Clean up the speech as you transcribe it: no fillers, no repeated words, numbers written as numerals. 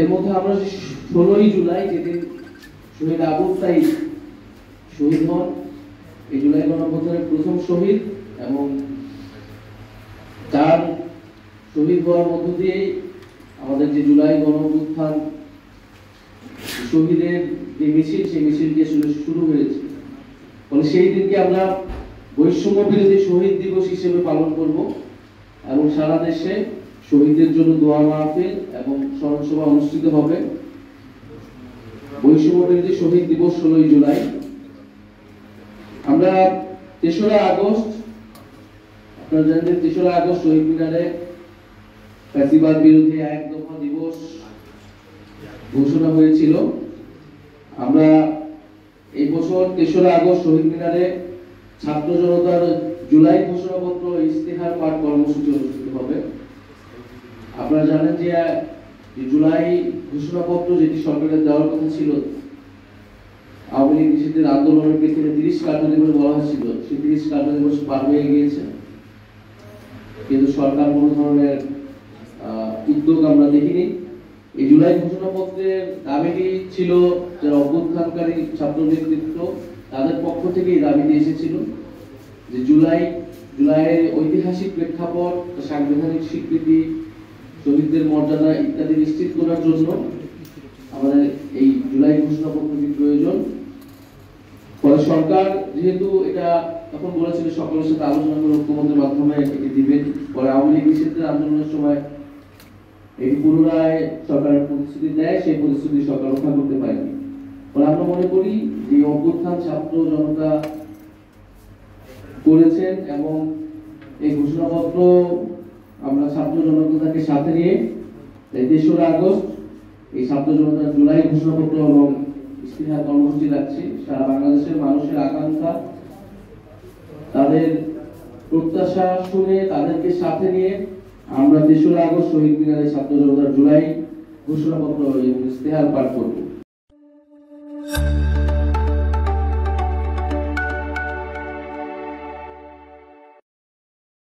এর মধ্যে আমরা 16ই জুলাই যেদিন শহীদ আবু সাঈদ শহীদ হন, এই জুলাই গণঅভ্যুত্থানের প্রথম শহীদ, এবং তার শহীদ হওয়ার মধ্য দিয়েই আমাদের যে জুলাই গণঅভ্যুত্থান শহীদের যে মিছিল, সেই মিছিলটি আসলে শুরু হয়েছে। ফলে সেই দিনকে আমরা বৈষম্য বিরোধী শহীদ দিবস হিসেবে পালন করব এবং সারা দেশে শহীদদের জন্য দোয়া মাহফিল এবং স্মরণ সভা অনুষ্ঠিত হবে। বৈষম্য বিরোধী শহীদ দিবস 16ই জুলাই। আমরা 3রা আগস্ট, আপনারা জানেন 3রা আগস্ট শহীদ মিনারে ফ্যাসিবাদ বিরোধী এক দফা দিবস ঘোষণা হয়েছিল। আমরা এই বছর 3রা আগস্ট শহীদ মিনারে ছাত্র জনতার জুলাই ঘোষণাপত্র ইস্তেহার পাঠ কর্মসূচি অনুষ্ঠিত হবে। আপনারা জানেন যে জুলাই ঘোষণাপত্র যেটি সরকারের দেওয়ার কথা ছিল, আওয়ামী লীগ নিষিদ্ধের আন্দোলনের প্রেক্ষিতে 30 কার্যদিবস বলা হয়েছিল, সেই 30 কার্যদিবস পার হয়ে গিয়েছে, কিন্তু সরকার কোনো ধরনের উদ্যোগ আমরা দেখিনি। এই জুলাই ঘোষণাপত্রের দাবিটি ছিল যারা অভ্যুত্থানকারী ছাত্র নেতৃত্ব তাদের পক্ষ থেকে এই দাবিটি এসেছিল যে জুলাইয়ের ঐতিহাসিক প্রেক্ষাপট, সাংবিধানিক স্বীকৃতি, শহীদদের মর্যাদা ইত্যাদি নিশ্চিত করার জন্য আমাদের এই জুলাই ঘোষণাপত্রটি প্রয়োজন। ফলে সরকার যেহেতু এটা তখন বলেছিল সকলের সাথে আলোচনা করে ঐক্যমত্যের মাধ্যমে এটি দিবেন, পরে আওয়ামী লীগ নিষিদ্ধের আন্দোলনের সময় এই পুনরায় সরকারের প্রতিশ্রুতি দেয়, সেই প্রতিশ্রুতি সরকার রক্ষা করতে পারেনি। ফলে আমরা মনে করি যে অভ্যুত্থান ছাত্র জনতা করেছেন এবং এই ঘোষণাপত্র আমরা ছাত্র জনতাকে সাথে নিয়ে 3রা আগস্ট এই ছাত্র জনতার জুলাই ঘোষণাপত্র এবং ইস্তেহার কর্মসূচি রাখছি। সারা বাংলাদেশের মানুষের আকাঙ্ক্ষা, তাদের প্রত্যাশা শুনে তাদেরকে সাথে নিয়ে আমরা 3রা আগস্ট শহীদ মিনারে ছাত্র জনতার জুলাই ঘোষণাপত্র এবং ইস্তেহার পাঠ করব।